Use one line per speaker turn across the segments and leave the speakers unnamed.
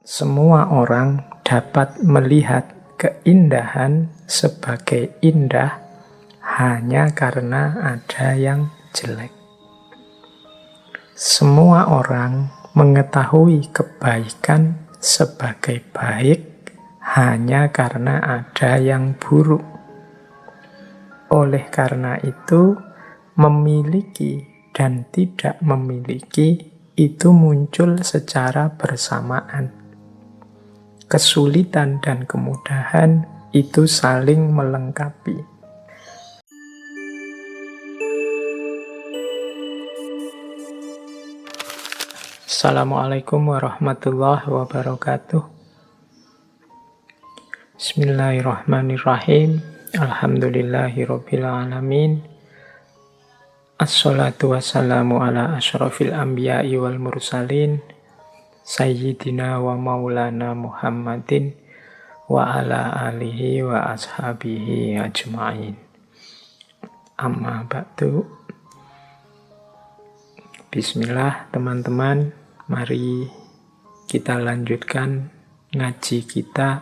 Semua orang dapat melihat keindahan sebagai indah hanya karena ada yang jelek. Semua orang mengetahui kebaikan sebagai baik hanya karena ada yang buruk. Oleh karena itu, memiliki dan tidak memiliki itu muncul secara bersamaan. Kesulitan dan kemudahan itu saling melengkapi. Assalamualaikum warahmatullahi wabarakatuh. Bismillahirrahmanirrahim. Alhamdulillahirabbil alamin. Assalatu wassalamu ala asyrafil anbiya'i wal mursalin Sayyidina wa maulana Muhammadin wa ala alihi wa ashabihi ajma'in. Amma ba'du. Bismillah teman-teman, mari kita lanjutkan ngaji kita,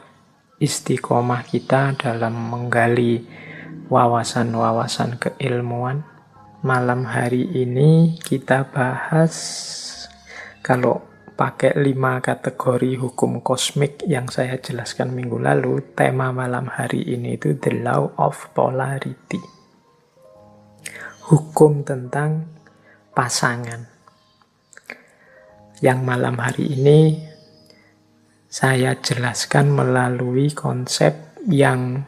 istiqomah kita dalam menggali wawasan-wawasan keilmuan. Malam hari ini kita bahas, kalau pakai 5 kategori hukum kosmik yang saya jelaskan minggu lalu, tema malam hari ini itu The Law of Polarity. Hukum tentang pasangan. Yang malam hari ini saya jelaskan melalui konsep yang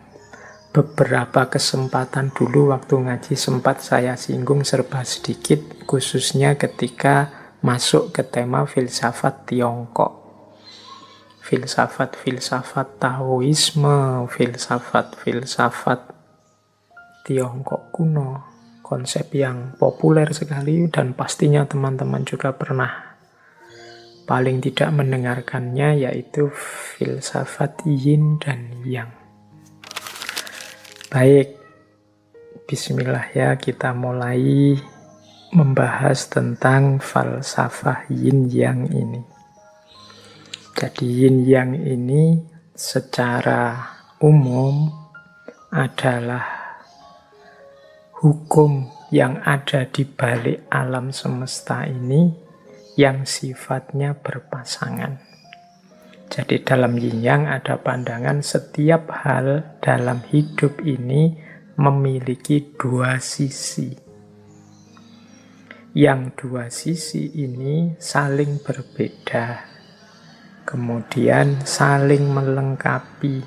beberapa kesempatan dulu waktu ngaji sempat saya singgung serba sedikit, khususnya ketika masuk ke tema filsafat Tiongkok. Filsafat Taoisme, filsafat Tiongkok kuno. Konsep yang populer sekali dan pastinya teman-teman juga pernah paling tidak mendengarkannya, yaitu filsafat Yin dan Yang. Baik, bismillah ya, kita mulai membahas tentang falsafah yin yang ini. Jadi yin yang ini secara umum adalah hukum yang ada di balik alam semesta ini yang sifatnya berpasangan. Jadi dalam yin yang ada pandangan setiap hal dalam hidup ini memiliki 2 sisi. Yang 2 sisi ini saling berbeda, kemudian saling melengkapi,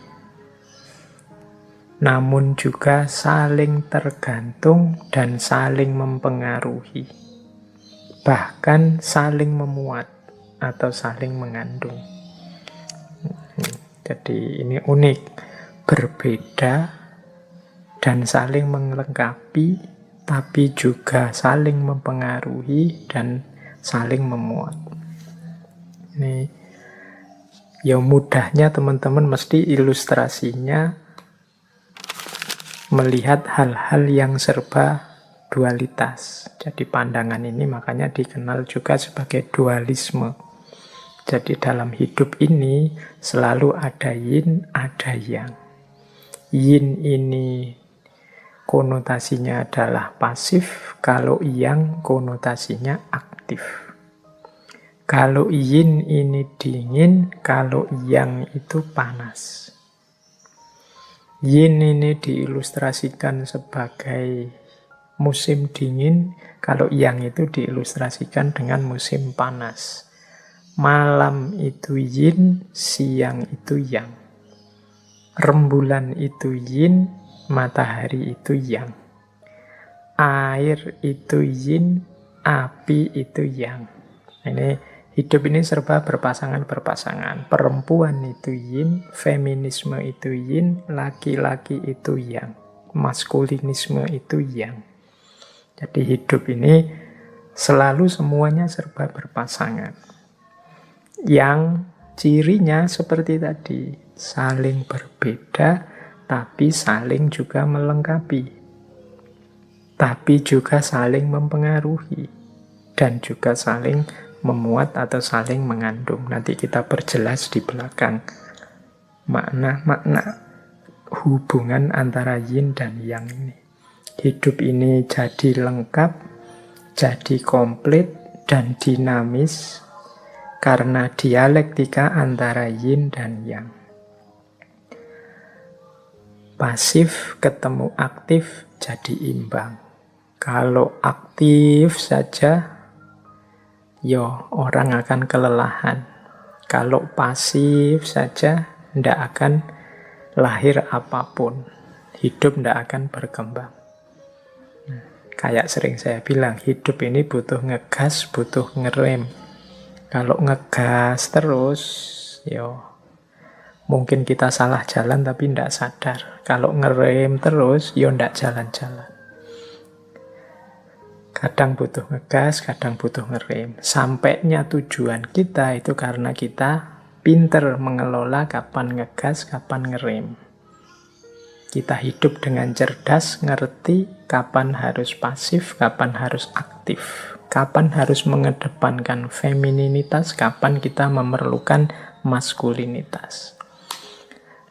namun juga saling tergantung dan saling mempengaruhi, bahkan saling memuat atau saling mengandung. Jadi ini unik, berbeda dan saling melengkapi, tapi juga saling mempengaruhi dan saling memuat. Ini ya mudahnya teman-teman mesti ilustrasinya melihat hal-hal yang serba dualitas. Jadi pandangan ini makanya dikenal juga sebagai dualisme. Jadi dalam hidup ini selalu ada yin, ada yang. Yin ini konotasinya adalah pasif, kalau yang konotasinya aktif. Kalau yin ini dingin, kalau yang itu panas. Yin ini diilustrasikan sebagai musim dingin, kalau yang itu diilustrasikan dengan musim panas. Malam itu yin, siang itu yang. Rembulan itu yin, matahari itu yang. Air itu yin, api itu yang. Ini hidup ini serba berpasangan-berpasangan. Perempuan itu yin, feminisme itu yin, laki-laki itu yang. Maskulinisme itu yang. Jadi hidup ini selalu semuanya serba berpasangan. Yang cirinya seperti tadi, saling berbeda, tapi saling juga melengkapi. Tapi juga saling mempengaruhi. Dan juga saling memuat atau saling mengandung. Nanti kita perjelas di belakang makna-makna hubungan antara yin dan yang ini. Hidup ini jadi lengkap, jadi komplit, dan dinamis karena dialektika antara yin dan yang. Pasif ketemu aktif jadi imbang. Kalau aktif saja, orang akan kelelahan. Kalau pasif saja, tidak akan lahir apapun. Hidup tidak akan berkembang. Kayak sering saya bilang, hidup ini butuh ngegas, butuh ngerem. Kalau ngegas terus, mungkin kita salah jalan tapi tidak sadar. Kalau ngerem terus, tidak jalan-jalan. Kadang butuh ngegas, kadang butuh ngerem. Sampainya tujuan kita itu karena kita pinter mengelola kapan ngegas, kapan ngerem. Kita hidup dengan cerdas, ngerti kapan harus pasif, kapan harus aktif. Kapan harus mengedepankan femininitas, kapan kita memerlukan maskulinitas.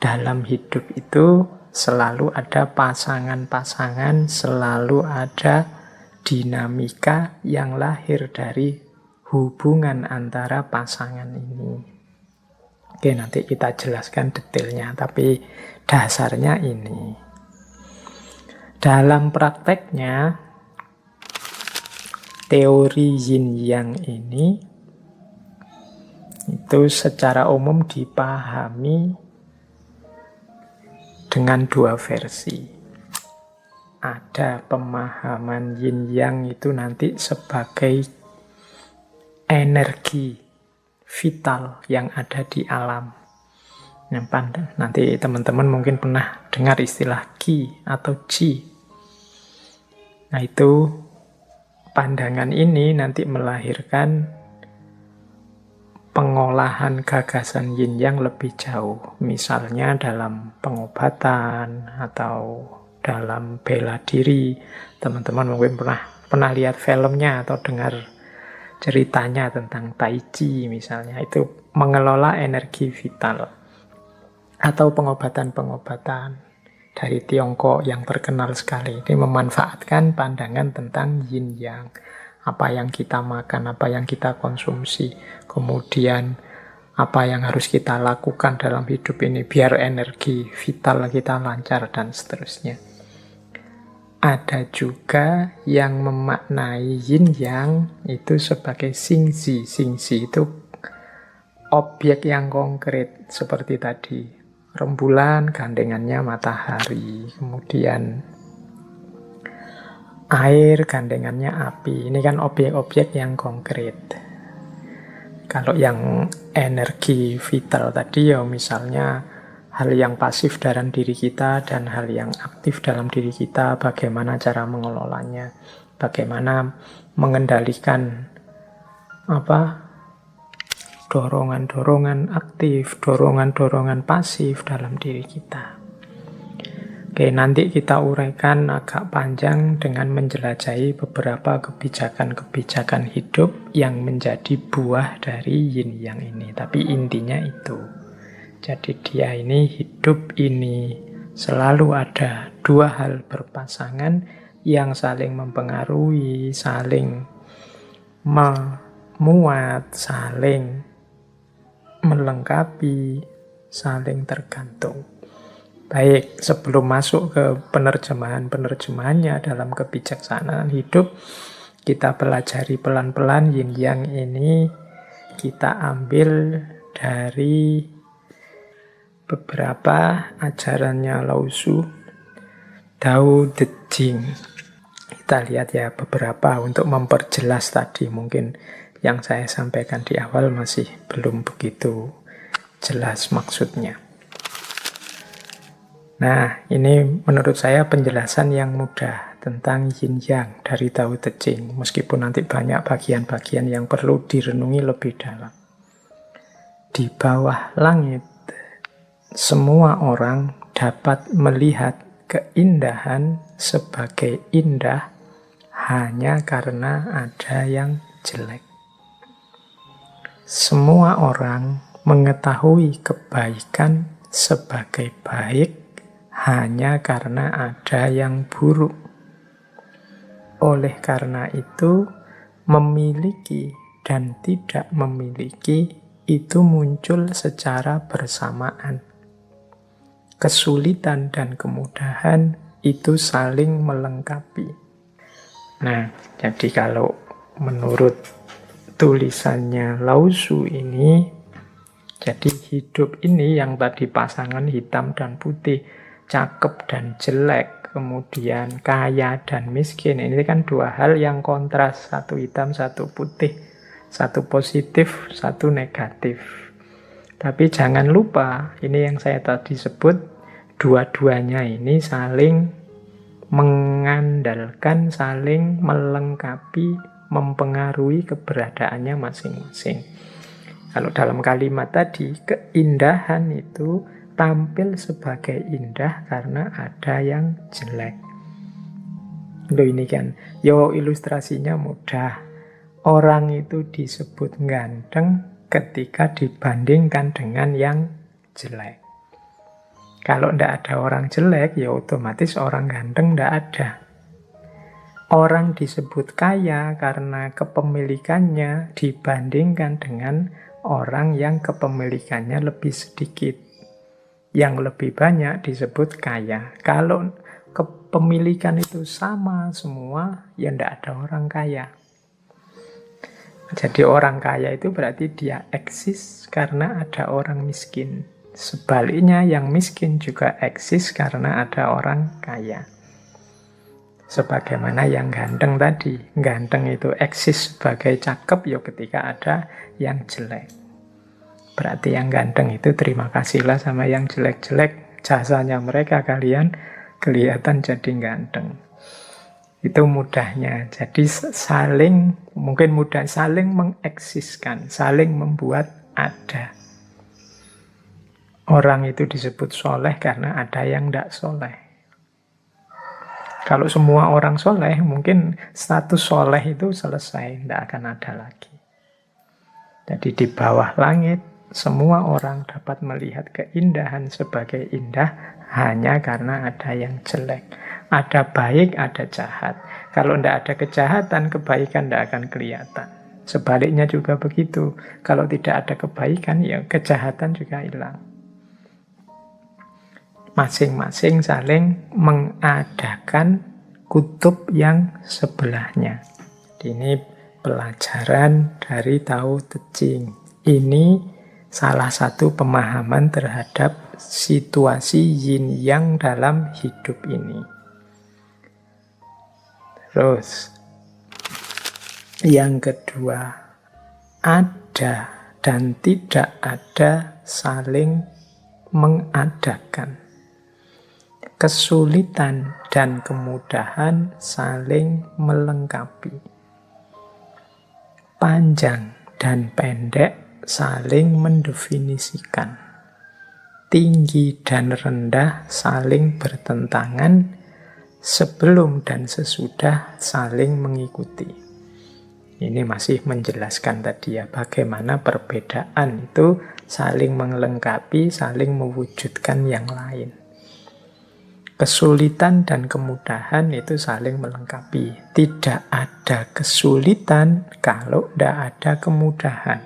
Dalam hidup itu selalu ada pasangan-pasangan, selalu ada dinamika yang lahir dari hubungan antara pasangan ini. Oke, nanti kita jelaskan detailnya, tapi dasarnya ini. Dalam prakteknya, teori yin yang ini itu secara umum dipahami dengan dua versi. Ada pemahaman yin yang itu nanti sebagai energi vital yang ada di alam. Nanti teman-teman mungkin pernah dengar istilah qi atau chi. Nah itu pandangan ini nanti melahirkan pengolahan gagasan yin yang lebih jauh. Misalnya dalam pengobatan atau dalam bela diri. Teman-teman mungkin pernah lihat filmnya atau dengar ceritanya tentang Tai Chi misalnya. Itu mengelola energi vital. Atau pengobatan-pengobatan dari Tiongkok yang terkenal sekali. Ini memanfaatkan pandangan tentang yin yang. Apa yang kita makan, apa yang kita konsumsi, kemudian apa yang harus kita lakukan dalam hidup ini biar energi vital kita lancar dan seterusnya. Ada juga yang memaknai yin yang itu sebagai xingxi. Xingxi itu objek yang konkret seperti tadi. Rembulan gandengannya matahari, kemudian air gandengannya api. Ini kan objek-objek yang konkret. Kalau yang energi vital tadi misalnya hal yang pasif dalam diri kita dan hal yang aktif dalam diri kita, bagaimana cara mengelolanya, bagaimana mengendalikan dorongan-dorongan aktif, dorongan-dorongan pasif dalam diri kita. Oke, nanti kita uraikan agak panjang dengan menjelajahi beberapa kebijakan-kebijakan hidup yang menjadi buah dari yin yang ini. Tapi intinya itu. Jadi dia ini, hidup ini selalu ada dua hal berpasangan yang saling mempengaruhi, saling memuat, saling melengkapi, saling tergantung. Baik, sebelum masuk ke penerjemahan-penerjemahannya dalam kebijaksanaan hidup, kita pelajari pelan-pelan yin yang ini. Kita ambil dari beberapa ajarannya Lao Tzu, Tao Te Ching. Kita lihat ya beberapa untuk memperjelas tadi. Mungkin yang saya sampaikan di awal masih belum begitu jelas maksudnya. Nah, ini menurut saya penjelasan yang mudah tentang yin yang dari Tao Te Ching, meskipun nanti banyak bagian-bagian yang perlu direnungi lebih dalam. Di bawah langit, semua orang dapat melihat keindahan sebagai indah hanya karena ada yang jelek. semua orang mengetahui kebaikan sebagai baik hanya karena ada yang buruk. Oleh karena itu, memiliki dan tidak memiliki itu muncul secara bersamaan. Kesulitan dan kemudahan itu saling melengkapi. Nah, jadi kalau menurut tulisannya Lao Tzu ini, jadi hidup ini yang tadi pasangan hitam dan putih, cakep dan jelek, kemudian kaya dan miskin, ini kan dua hal yang kontras, satu hitam, satu putih, satu positif, satu negatif. Tapi jangan lupa, ini yang saya tadi sebut, dua-duanya ini saling mengandalkan, saling melengkapi, mempengaruhi keberadaannya masing-masing. Kalau dalam kalimat tadi, keindahan itu tampil sebagai indah karena ada yang jelek. Loh ini kan, ilustrasinya mudah. Orang itu disebut ganteng ketika dibandingkan dengan yang jelek. Kalau tidak ada orang jelek, ya otomatis orang ganteng tidak ada. Orang disebut kaya karena kepemilikannya dibandingkan dengan orang yang kepemilikannya lebih sedikit. Yang lebih banyak disebut kaya. Kalau kepemilikan itu sama semua, ya tidak ada orang kaya. Jadi orang kaya itu berarti dia eksis karena ada orang miskin. Sebaliknya yang miskin juga eksis karena ada orang kaya. Sebagaimana yang ganteng tadi. Ganteng itu eksis sebagai cakep ya ketika ada yang jelek. Berarti yang ganteng itu terima kasihlah sama yang jelek-jelek. Jasanya mereka kalian kelihatan jadi ganteng. Itu mudahnya. Jadi mungkin mudah saling mengeksiskan, saling membuat ada. Orang itu disebut soleh karena ada yang tidak soleh. Kalau semua orang soleh, mungkin status soleh itu selesai, tidak akan ada lagi. Jadi di bawah langit, semua orang dapat melihat keindahan sebagai indah hanya karena ada yang jelek. Ada baik, ada jahat. Kalau tidak ada kejahatan, kebaikan tidak akan kelihatan. Sebaliknya juga begitu. Kalau tidak ada kebaikan, ya kejahatan juga hilang. Masing-masing saling mengadakan kutub yang sebelahnya. Ini pelajaran dari Tao Te Ching. Ini salah satu pemahaman terhadap situasi yin yang dalam hidup ini. Terus, yang kedua, ada dan tidak ada saling mengadakan. Kesulitan dan kemudahan saling melengkapi. Panjang dan pendek saling mendefinisikan. Tinggi dan rendah saling bertentangan. Sebelum dan sesudah saling mengikuti. Ini masih menjelaskan tadi ya, bagaimana perbedaan itu saling melengkapi, saling mewujudkan yang lain. Kesulitan dan kemudahan itu saling melengkapi. Tidak ada kesulitan kalau tidak ada kemudahan.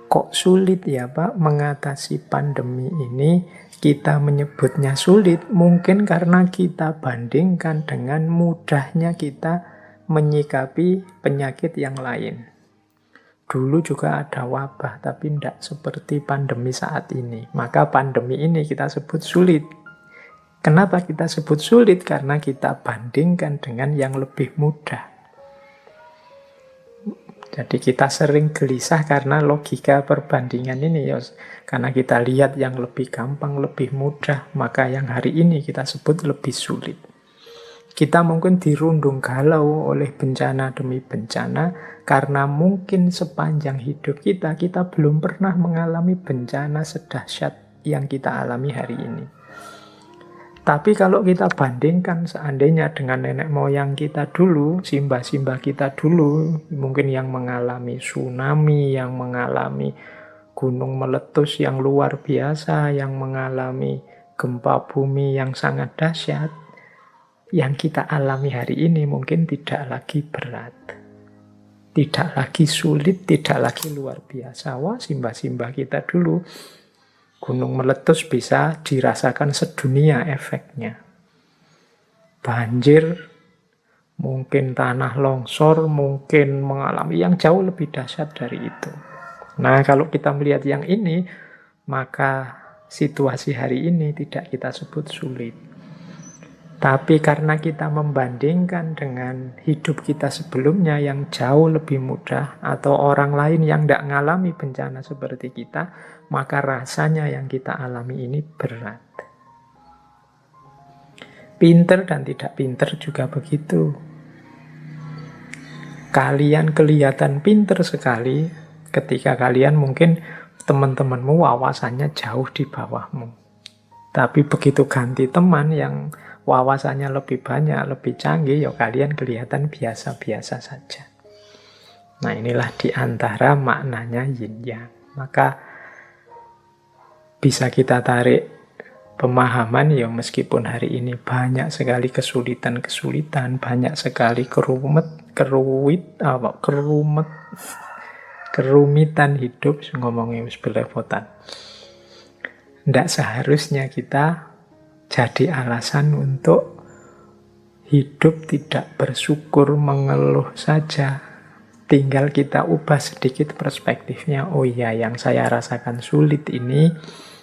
Kok sulit ya Pak mengatasi pandemi ini? Kita menyebutnya sulit mungkin karena kita bandingkan dengan mudahnya kita menyikapi penyakit yang lain. Dulu juga ada wabah, tapi tidak seperti pandemi saat ini. Maka pandemi ini kita sebut sulit. Kenapa kita sebut sulit? Karena kita bandingkan dengan yang lebih mudah. Jadi kita sering gelisah karena logika perbandingan ini ya. Karena kita lihat yang lebih gampang, lebih mudah, maka yang hari ini kita sebut lebih sulit. Kita mungkin dirundung galau oleh bencana demi bencana, karena mungkin sepanjang hidup kita belum pernah mengalami bencana sedahsyat yang kita alami hari ini. Tapi kalau kita bandingkan seandainya dengan nenek moyang kita dulu, simbah-simbah kita dulu, mungkin yang mengalami tsunami, yang mengalami gunung meletus yang luar biasa, yang mengalami gempa bumi yang sangat dahsyat, yang kita alami hari ini mungkin tidak lagi berat, tidak lagi sulit, tidak lagi luar biasa. Wah, simbah-simbah kita dulu, gunung meletus bisa dirasakan sedunia efeknya. Banjir, mungkin tanah longsor, mungkin mengalami yang jauh lebih dahsyat dari itu. Nah, kalau kita melihat yang ini, maka situasi hari ini tidak kita sebut sulit. Tapi karena kita membandingkan dengan hidup kita sebelumnya yang jauh lebih mudah, atau orang lain yang tidak mengalami bencana seperti kita, maka rasanya yang kita alami ini berat. Pinter dan tidak pinter juga begitu. Kalian kelihatan pinter sekali ketika kalian mungkin teman-temanmu wawasannya jauh di bawahmu. Tapi begitu ganti teman yang wawasannya lebih banyak, lebih canggih, ya kalian kelihatan biasa-biasa saja. Nah, inilah di antara maknanya yin yang. Maka bisa kita tarik pemahaman, ya meskipun hari ini banyak sekali kesulitan-kesulitan, banyak sekali kerumitan hidup, ngomongnya belepotan. Tidak seharusnya kita jadi alasan untuk hidup tidak bersyukur, mengeluh saja. Tinggal kita ubah sedikit perspektifnya. Oh iya, yang saya rasakan sulit ini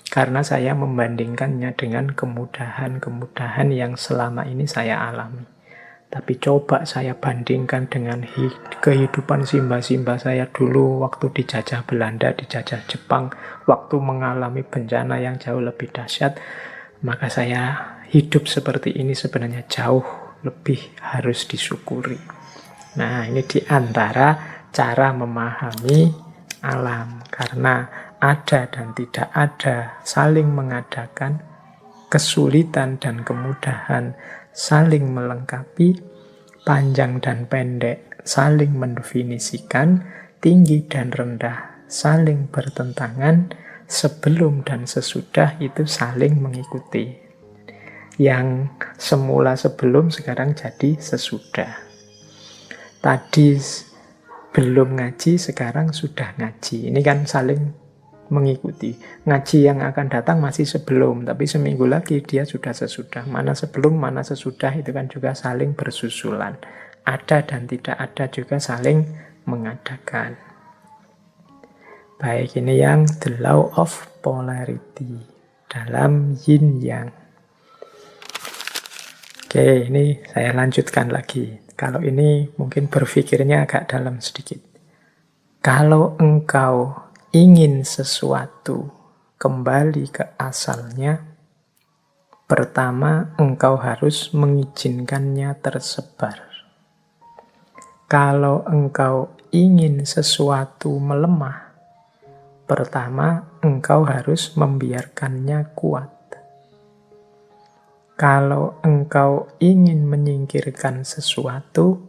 karena saya membandingkannya dengan kemudahan-kemudahan yang selama ini saya alami. Tapi coba saya bandingkan dengan kehidupan simbah-simbah saya dulu waktu dijajah Belanda, dijajah Jepang, waktu mengalami bencana yang jauh lebih dahsyat, maka saya hidup seperti ini sebenarnya jauh lebih harus disyukuri. Nah, ini di antara cara memahami alam. Karena ada dan tidak ada, saling mengadakan, kesulitan dan kemudahan saling melengkapi, panjang dan pendek saling mendefinisikan, tinggi dan rendah saling bertentangan, sebelum dan sesudah itu saling mengikuti. Yang semula sebelum sekarang jadi sesudah. Tadi belum ngaji, sekarang sudah ngaji. Ini kan saling mengikuti. Ngaji yang akan datang masih sebelum, tapi seminggu lagi dia sudah sesudah. Mana sebelum, mana sesudah, itu kan juga saling bersusulan. Ada dan tidak ada juga saling mengadakan. Baik, ini yang the law of polarity dalam yin yang. Oke, ini saya lanjutkan lagi. Kalau ini mungkin berpikirnya agak dalam sedikit. Kalau engkau ingin sesuatu kembali ke asalnya, pertama engkau harus mengizinkannya tersebar. Kalau engkau ingin sesuatu melemah, pertama engkau harus membiarkannya kuat. Kalau engkau ingin menyingkirkan sesuatu,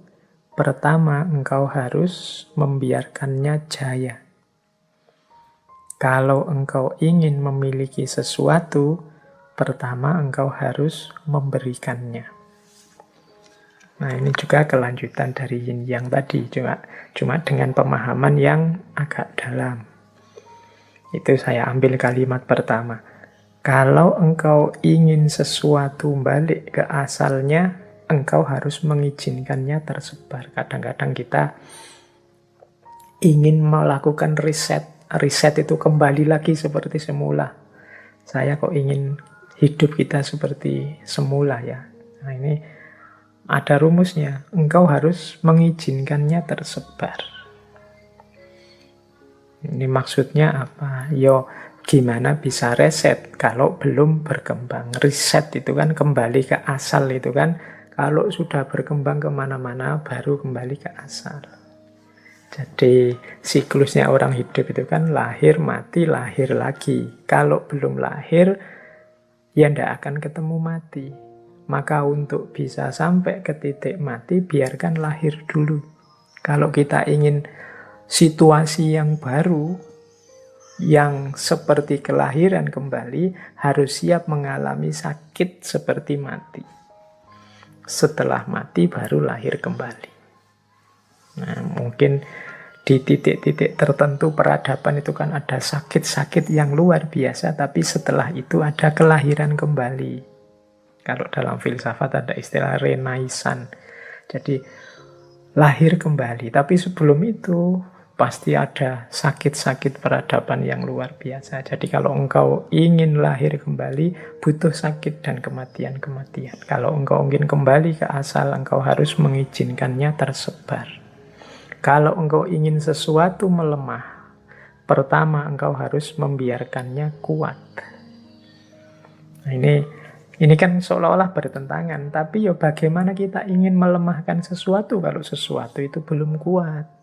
pertama engkau harus membiarkannya jaya. Kalau engkau ingin memiliki sesuatu, pertama engkau harus memberikannya. Nah, ini juga kelanjutan dari yin yang tadi, cuma dengan pemahaman yang agak dalam. Itu saya ambil kalimat pertama. Kalau engkau ingin sesuatu balik ke asalnya, engkau harus mengizinkannya tersebar. Kadang-kadang kita ingin melakukan riset. Riset itu kembali lagi seperti semula. Saya kok ingin hidup kita seperti semula ya. Nah, ini ada rumusnya. Engkau harus mengizinkannya tersebar. Ini maksudnya apa? Gimana bisa reset kalau belum berkembang? Riset itu kan kembali ke asal itu kan. Kalau sudah berkembang kemana-mana baru kembali ke asal. Jadi siklusnya orang hidup itu kan lahir, mati, lahir lagi. Kalau belum lahir, ya ndak akan ketemu mati. Maka untuk bisa sampai ke titik mati, biarkan lahir dulu. Kalau kita ingin situasi yang baru, yang seperti kelahiran kembali, harus siap mengalami sakit seperti mati. Setelah mati baru lahir kembali. Nah, mungkin di titik-titik tertentu peradaban itu kan ada sakit-sakit yang luar biasa, tapi setelah itu ada kelahiran kembali. Kalau dalam filsafat ada istilah renaissance. Jadi lahir kembali. Tapi sebelum itu pasti ada sakit-sakit peradaban yang luar biasa. Jadi kalau engkau ingin lahir kembali, butuh sakit dan kematian-kematian. Kalau engkau ingin kembali ke asal, engkau harus mengizinkannya tersebar. Kalau engkau ingin sesuatu melemah, pertama engkau harus membiarkannya kuat. Nah, ini kan seolah-olah bertentangan, tapi ya bagaimana kita ingin melemahkan sesuatu kalau sesuatu itu belum kuat?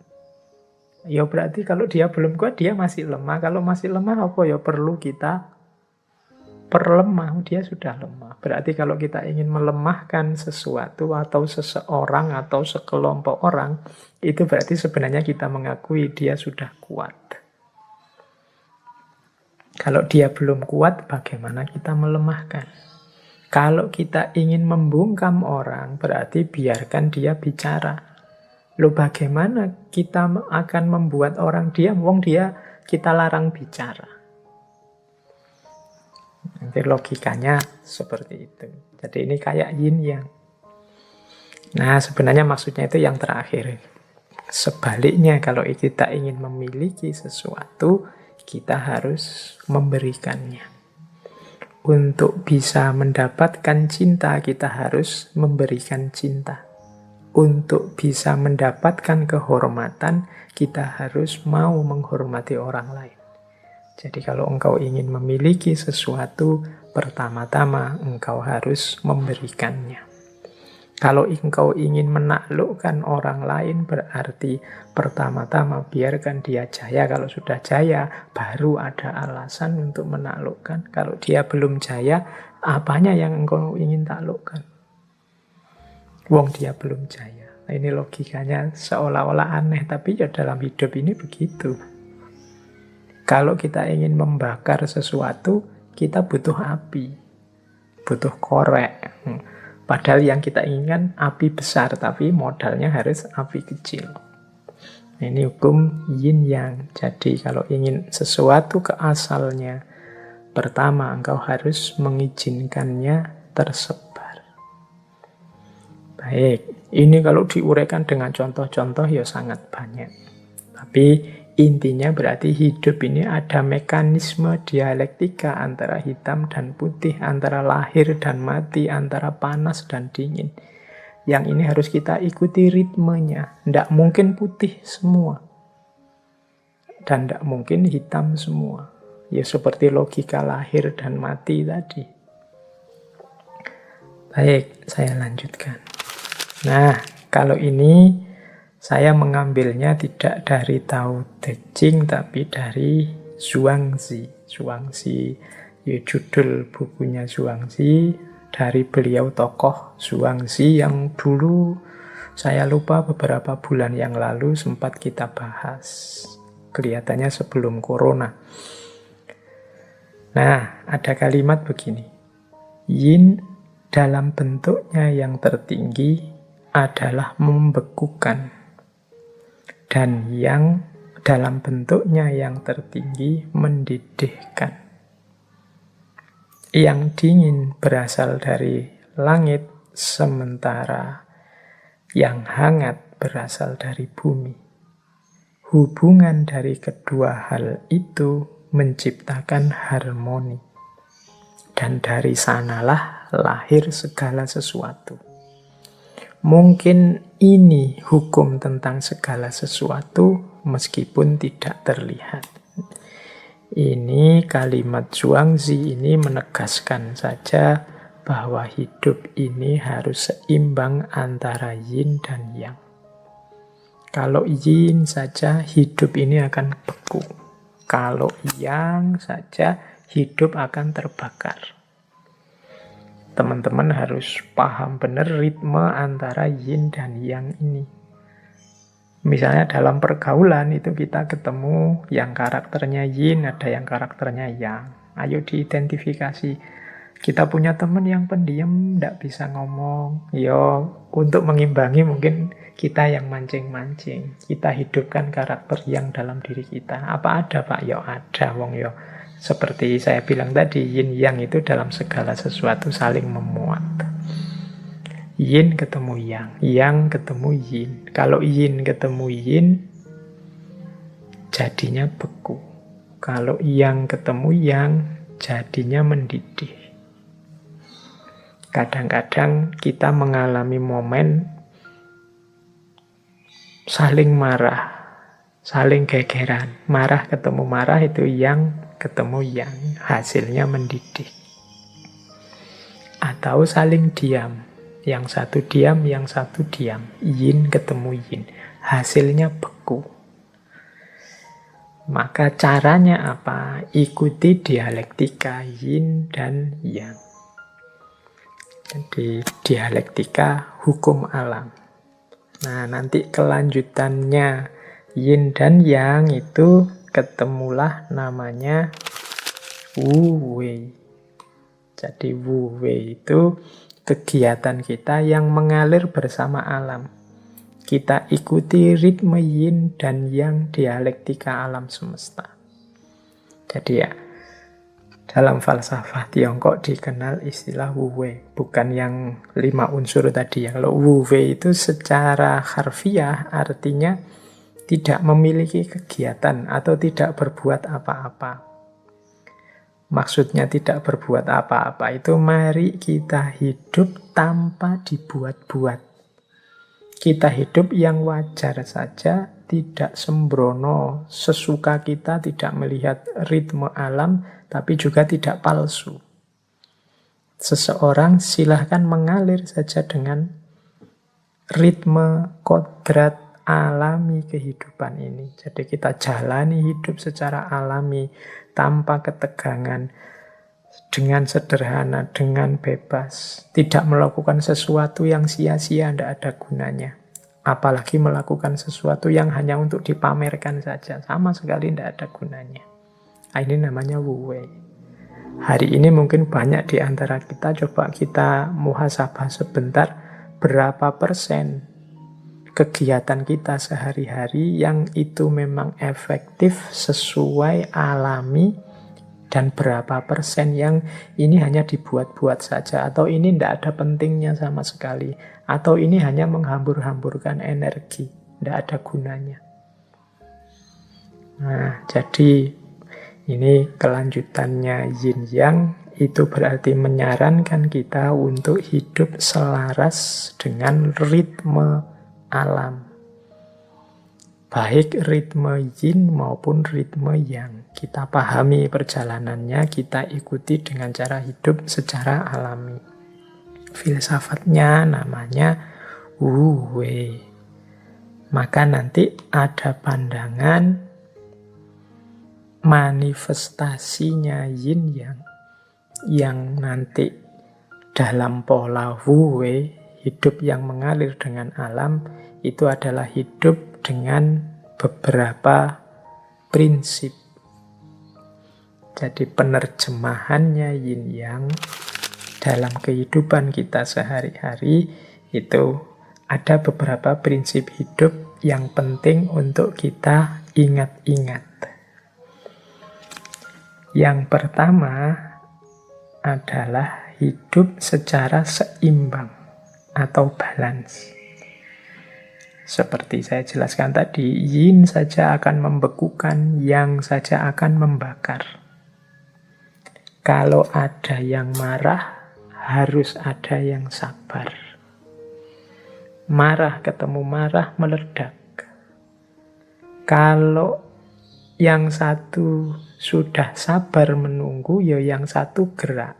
Ya berarti kalau dia belum kuat, dia masih lemah. Kalau masih lemah, apa ya perlu kita perlemah? Dia sudah lemah. Berarti kalau kita ingin melemahkan sesuatu atau seseorang atau sekelompok orang, itu berarti sebenarnya kita mengakui dia sudah kuat. Kalau dia belum kuat, bagaimana kita melemahkan? Kalau kita ingin membungkam orang, berarti biarkan dia bicara. Loh, bagaimana kita akan membuat orang diam? Wong dia kita larang bicara. Nanti logikanya seperti itu. Jadi ini kayak yin yang. Nah, sebenarnya maksudnya itu yang terakhir. Sebaliknya, kalau kita ingin memiliki sesuatu, kita harus memberikannya. Untuk bisa mendapatkan cinta, kita harus memberikan cinta. Untuk bisa mendapatkan kehormatan, kita harus mau menghormati orang lain. Jadi kalau engkau ingin memiliki sesuatu, pertama-tama engkau harus memberikannya. Kalau engkau ingin menaklukkan orang lain, berarti pertama-tama biarkan dia jaya. Kalau sudah jaya, baru ada alasan untuk menaklukkan. Kalau dia belum jaya, apanya yang engkau ingin taklukkan? Wong dia belum jaya. Nah, ini logikanya seolah-olah aneh, tapi ya dalam hidup ini begitu. Kalau kita ingin membakar sesuatu, kita butuh api, butuh korek. Padahal yang kita inginkan api besar, tapi modalnya harus api kecil. Nah, ini hukum yin yang. Jadi kalau ingin sesuatu ke asalnya, pertama engkau harus mengizinkannya tersebar. Baik, ini kalau diuraikan dengan contoh-contoh ya sangat banyak. Tapi intinya berarti hidup ini ada mekanisme dialektika antara hitam dan putih, antara lahir dan mati, antara panas dan dingin. Yang ini harus kita ikuti ritmenya. Tidak mungkin putih semua. Dan tidak mungkin hitam semua. Ya seperti logika lahir dan mati tadi. Baik, saya lanjutkan. Nah, kalau ini saya mengambilnya tidak dari Tao Te Ching, tapi dari Zhuangzi. Zhuangzi, ya judul bukunya Zhuangzi, dari beliau tokoh Zhuangzi yang dulu saya lupa beberapa bulan yang lalu sempat kita bahas. Kelihatannya sebelum corona. Nah, ada kalimat begini. Yin dalam bentuknya yang tertinggi adalah membekukan. Dan yang dalam bentuknya yang tertinggi mendidihkan. Yang dingin berasal dari langit, sementara yang hangat berasal dari bumi. Hubungan dari kedua hal itu menciptakan harmoni. Dan dari sanalah lahir segala sesuatu. Mungkin ini hukum tentang segala sesuatu meskipun tidak terlihat. Ini kalimat Zhuangzi ini menegaskan saja bahwa hidup ini harus seimbang antara yin dan yang. Kalau yin saja, hidup ini akan beku. Kalau yang saja, hidup akan terbakar. teman-teman harus paham benar ritme antara yin dan yang ini. Misalnya dalam pergaulan itu kita ketemu yang karakternya yin, ada yang karakternya yang. Ayo diidentifikasi. Kita punya teman yang pendiam, tidak bisa ngomong. Yo, untuk mengimbangi mungkin kita yang mancing-mancing. Kita hidupkan karakter yang dalam diri kita. Apa ada, Pak? Yo ada, wong yo. Seperti saya bilang tadi, yin yang itu dalam segala sesuatu saling memuat. Yin ketemu yang ketemu yin. Kalau yin ketemu yin, jadinya beku. Kalau yang ketemu yang, jadinya mendidih. Kadang-kadang kita mengalami momen saling marah, saling gegeran. Marah ketemu marah itu yang ketemu yang, hasilnya mendidih. Atau saling diam, yang satu diam, yang satu diam. Yin ketemu yin, hasilnya beku. Maka caranya apa? Ikuti dialektika yin dan yang. Jadi dialektika hukum alam. Nah, nanti kelanjutannya yin dan yang itu ketemulah namanya wu wei. Jadi wu wei itu kegiatan kita yang mengalir bersama alam. Kita ikuti ritme yin dan yang dialektika alam semesta. Jadi ya, dalam falsafah Tiongkok dikenal istilah Wu Wei, bukan yang 5 unsur tadi ya. Kalau Wu Wei itu secara harfiah artinya tidak memiliki kegiatan atau tidak berbuat apa-apa. Maksudnya tidak berbuat apa-apa itu mari kita hidup tanpa dibuat-buat. Kita hidup yang wajar saja, tidak sembrono, sesuka kita, tidak melihat ritme alam, tapi juga tidak palsu. Seseorang silahkan mengalir saja dengan ritme kodrat alami kehidupan ini. Jadi kita jalani hidup secara alami, tanpa ketegangan, dengan sederhana, dengan bebas. Tidak melakukan sesuatu yang sia-sia, tidak ada gunanya. Apalagi melakukan sesuatu yang hanya untuk dipamerkan saja, sama sekali tidak ada gunanya. Ini namanya Wu Wei. Hari ini mungkin banyak di antara kita, coba kita muhasabah sebentar, berapa persen kegiatan kita sehari-hari yang itu memang efektif, sesuai, alami, dan berapa persen yang ini hanya dibuat-buat saja, atau ini tidak ada pentingnya sama sekali, atau ini hanya menghambur-hamburkan energi, tidak ada gunanya. Nah, jadi ini kelanjutannya yin yang, itu berarti menyarankan kita untuk hidup selaras dengan ritme alam. Baik ritme yin maupun ritme yang. Kita pahami perjalanannya, kita ikuti dengan cara hidup secara alami. Filsafatnya namanya Wu Wei. Maka nanti ada pandangan manifestasinya yin yang nanti dalam pola Wu Wei, hidup yang mengalir dengan alam, itu adalah hidup dengan beberapa prinsip. Jadi penerjemahannya yin yang dalam kehidupan kita sehari-hari itu ada beberapa prinsip hidup yang penting untuk kita ingat-ingat. Yang pertama adalah hidup secara seimbang atau balance. Seperti saya jelaskan tadi, yin saja akan membekukan, yang saja akan membakar. Kalau ada yang marah, harus ada yang sabar. Marah ketemu marah meledak. Kalau yang satu sudah sabar menunggu, ya yang satu gerak.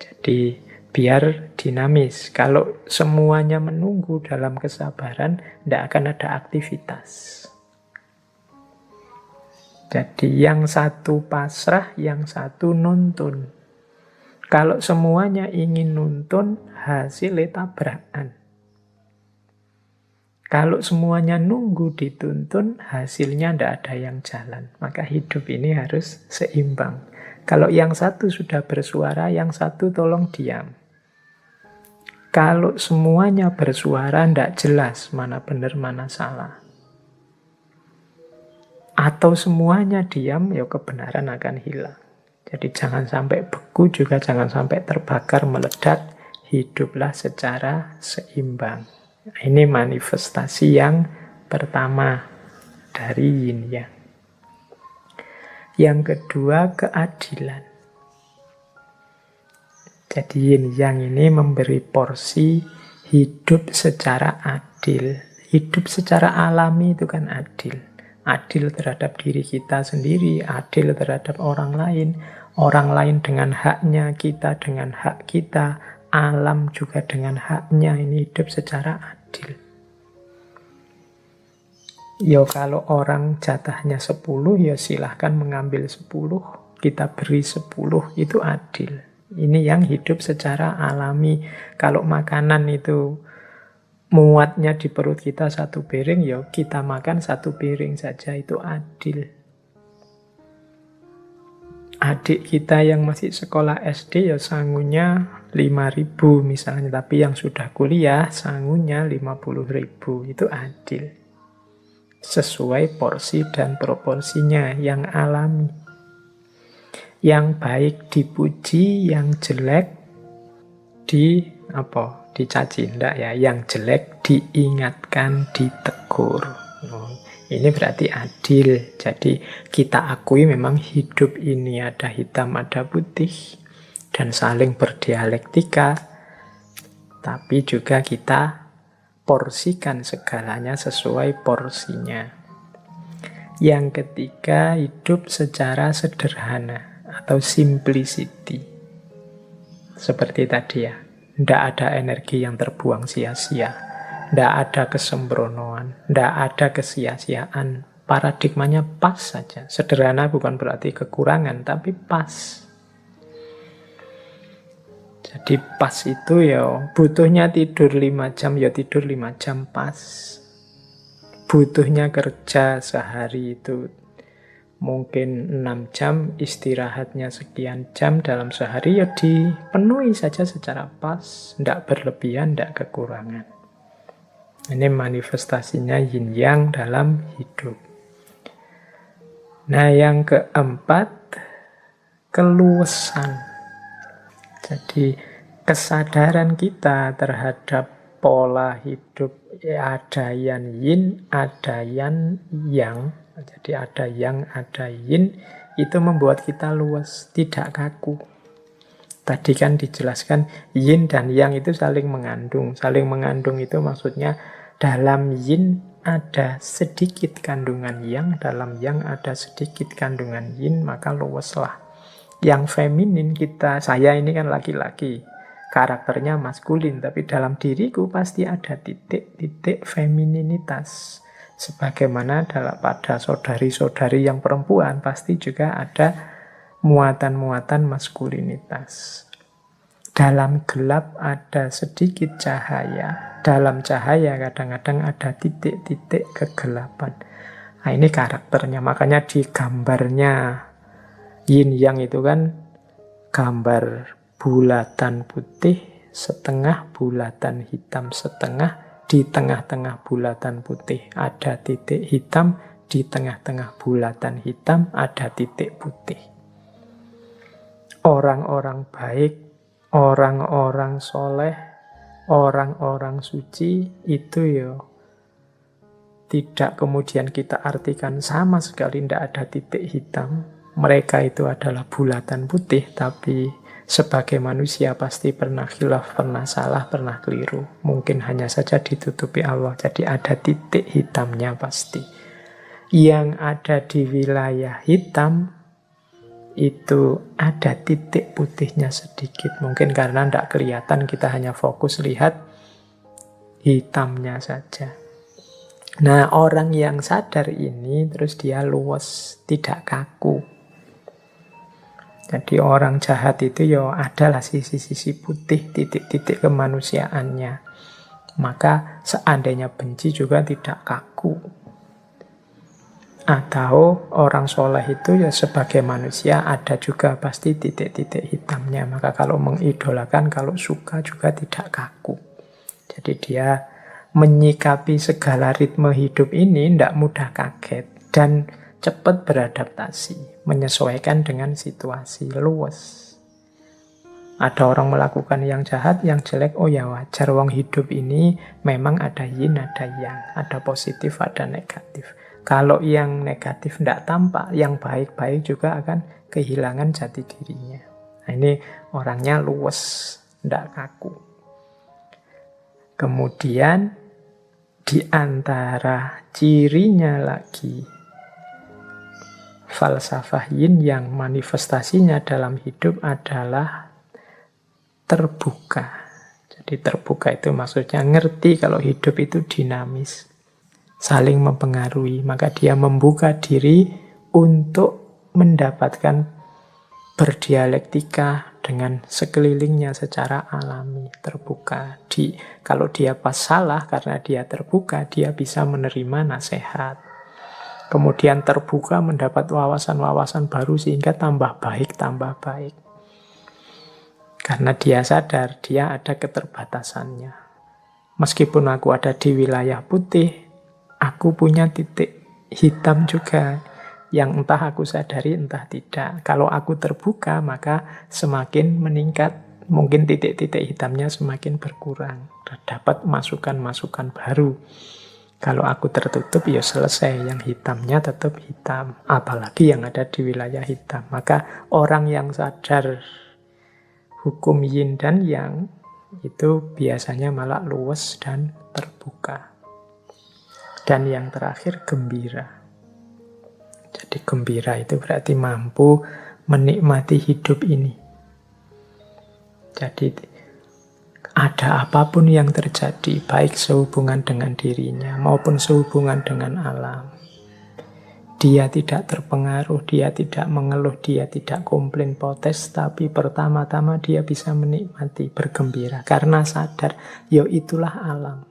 Jadi biar dinamis. Kalau semuanya menunggu dalam kesabaran, tidak akan ada aktivitas. Jadi yang satu pasrah, yang satu nuntun. Kalau semuanya ingin nuntun, hasilnya tabrakan. Kalau semuanya nunggu dituntun, hasilnya tidak ada yang jalan. Maka hidup ini harus seimbang. Kalau yang satu sudah bersuara, yang satu tolong diam. Kalau semuanya bersuara, tidak jelas mana benar, mana salah. Atau semuanya diam, ya kebenaran akan hilang. Jadi jangan sampai beku, juga jangan sampai terbakar, meledak. Hiduplah secara seimbang. Ini manifestasi yang pertama dari yin yang. Yang kedua, keadilan. Jadi yin yang ini memberi porsi hidup secara adil. Hidup secara alami itu kan adil. Adil terhadap diri kita sendiri, adil terhadap orang lain dengan haknya, kita dengan hak kita, alam juga dengan haknya. Ini hidup secara adil. Ya kalau orang jatahnya 10, ya silahkan mengambil 10, kita beri 10, itu adil. Ini yang hidup secara alami. Kalau makanan itu muatnya di perut kita 1 piring, ya kita makan 1 piring saja, itu adil. Adik kita yang masih sekolah SD ya sangunya 5.000 misalnya, tapi yang sudah kuliah sangunya 50.000, itu adil. Sesuai porsi dan proporsinya yang alami. Yang baik dipuji, yang jelek dicaci, enggak ya, yang jelek diingatkan, ditegur. Ini berarti adil. Jadi kita akui memang hidup ini ada hitam, ada putih, dan saling berdialektika. Tapi juga kita porsikan segalanya sesuai porsinya. Yang ketiga, hidup secara sederhana atau simplicity. Seperti tadi ya, tidak ada energi yang terbuang sia-sia. Tidak ada kesembronoan, tidak ada kesia-siaan. Paradigmanya pas saja. Sederhana bukan berarti kekurangan, tapi pas. Jadi pas itu ya, butuhnya tidur 5 jam, ya tidur 5 jam pas. Butuhnya kerja sehari itu mungkin 6 jam, istirahatnya sekian jam dalam sehari, ya dipenuhi saja secara pas. Tidak berlebihan, tidak kekurangan. Ini manifestasinya yin yang dalam hidup. Nah, yang keempat, keluasan. Jadi kesadaran kita terhadap pola hidup, ada yang yin, ada yang yang. Jadi ada yang, ada yin, itu membuat kita luas, tidak kaku. Tadi kan dijelaskan yin dan yang itu saling mengandung. Saling mengandung itu maksudnya dalam yin ada sedikit kandungan yang, dalam yang ada sedikit kandungan yin, maka luweslah. Yang feminin kita, saya ini kan laki-laki, karakternya maskulin, tapi dalam diriku pasti ada titik-titik femininitas. Sebagaimana pada saudari-saudari yang perempuan pasti juga ada muatan-muatan maskulinitas. Dalam gelap ada sedikit cahaya. Dalam cahaya kadang-kadang ada titik-titik kegelapan. Nah, ini karakternya. Makanya di gambarnya yin yang itu kan gambar bulatan putih, setengah bulatan hitam, setengah. Di tengah-tengah bulatan putih ada titik hitam, di tengah-tengah bulatan hitam ada titik putih. Orang-orang baik, orang-orang soleh, orang-orang suci itu ya tidak kemudian kita artikan sama sekali tidak ada titik hitam. Mereka itu adalah bulatan putih, tapi sebagai manusia pasti pernah khilaf, pernah salah, pernah keliru. Mungkin hanya saja ditutupi Allah. Jadi ada titik hitamnya pasti. Yang ada di wilayah hitam itu ada titik putihnya sedikit. Mungkin karena tidak kelihatan, kita hanya fokus lihat hitamnya saja. Nah, orang yang sadar ini terus dia luwes, tidak kaku. Jadi orang jahat itu ya adalah sisi-sisi putih, titik-titik kemanusiaannya. Maka seandainya benci juga tidak kaku. Atau orang soleh itu ya sebagai manusia ada juga pasti titik-titik hitamnya. Maka kalau mengidolakan, kalau suka juga tidak kaku. Jadi dia menyikapi segala ritme hidup ini tidak mudah kaget. Dan cepat beradaptasi, menyesuaikan dengan situasi, luwes. Ada orang melakukan yang jahat, yang jelek, oh ya wajar, wong hidup ini memang ada yin, ada yang, ada positif, ada negatif. Kalau yang negatif tidak tampak, yang baik-baik juga akan kehilangan jati dirinya. Nah, ini orangnya luwes, tidak kaku. Kemudian di antara cirinya lagi, falsafah yin yang manifestasinya dalam hidup adalah terbuka. Jadi terbuka itu maksudnya ngerti kalau hidup itu dinamis, saling mempengaruhi. Maka dia membuka diri untuk mendapatkan berdialektika dengan sekelilingnya secara alami, terbuka. Kalau dia pas salah, karena dia terbuka, dia bisa menerima nasihat. Kemudian terbuka mendapat wawasan-wawasan baru sehingga tambah baik. Karena dia sadar dia ada keterbatasannya. Meskipun aku ada di wilayah putih, aku punya titik hitam juga yang entah aku sadari entah tidak. Kalau aku terbuka maka semakin meningkat, mungkin titik-titik hitamnya semakin berkurang. Dapat masukan-masukan baru. Kalau aku tertutup, ya selesai. Yang hitamnya tetap hitam. Apalagi yang ada di wilayah hitam. Maka orang yang sadar hukum yin dan yang, itu biasanya malah luwes dan terbuka. Dan yang terakhir, gembira. Jadi gembira itu berarti mampu menikmati hidup ini. Jadi ada apapun yang terjadi, baik sehubungan dengan dirinya maupun sehubungan dengan alam, dia tidak terpengaruh, dia tidak mengeluh, dia tidak komplain, protes, tapi pertama-tama dia bisa menikmati, bergembira, karena sadar, ya itulah alam.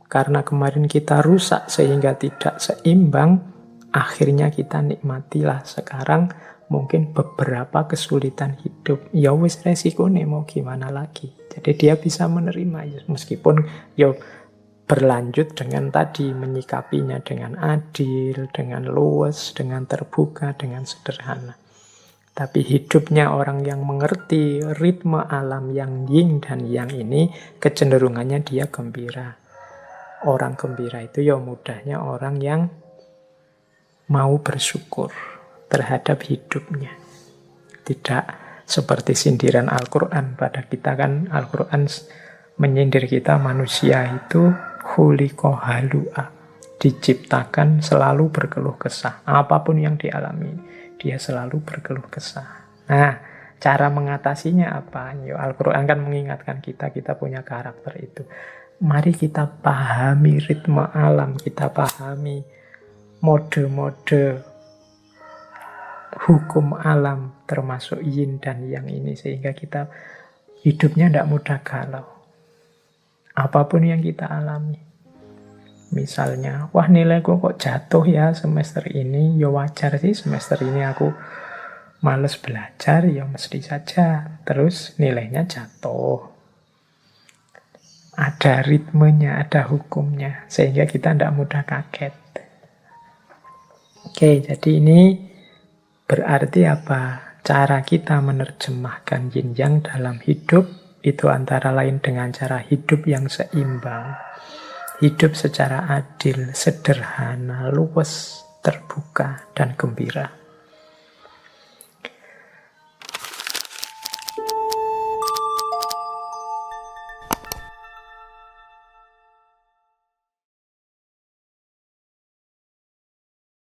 Karena kemarin kita rusak sehingga tidak seimbang, akhirnya kita nikmatilah sekarang mungkin beberapa kesulitan hidup. Ya wis resiko nih, mau gimana lagi. Jadi dia bisa menerima ya, meskipun ya berlanjut dengan tadi menyikapinya dengan adil, dengan luwes, dengan terbuka, dengan sederhana. Tapi hidupnya orang yang mengerti ritme alam yang yin dan yang ini, kecenderungannya dia gembira. Orang gembira itu ya mudahnya orang yang mau bersyukur terhadap hidupnya. Tidak seperti sindiran Al-Quran pada kita, kan Al-Quran menyindir kita manusia itu khuliqa halu'a, diciptakan selalu berkeluh kesah. Apapun yang dialami, dia selalu berkeluh kesah. Nah, cara mengatasinya apa? Ya, Al-Quran kan mengingatkan kita punya karakter itu. Mari kita pahami ritme alam, kita pahami mode-mode hukum alam, termasuk yin dan yang ini, sehingga kita hidupnya tidak mudah galau. Apapun yang kita alami. Misalnya, wah nilaiku kok jatuh ya semester ini, ya wajar sih semester ini aku males belajar, ya mesti saja. Terus nilainya jatuh. Ada ritmenya, ada hukumnya, sehingga kita tidak mudah kaget. Oke, jadi ini berarti apa? Cara kita menerjemahkan yin yang dalam hidup itu antara lain dengan cara hidup yang seimbang. Hidup secara adil, sederhana, luwes, terbuka, dan gembira.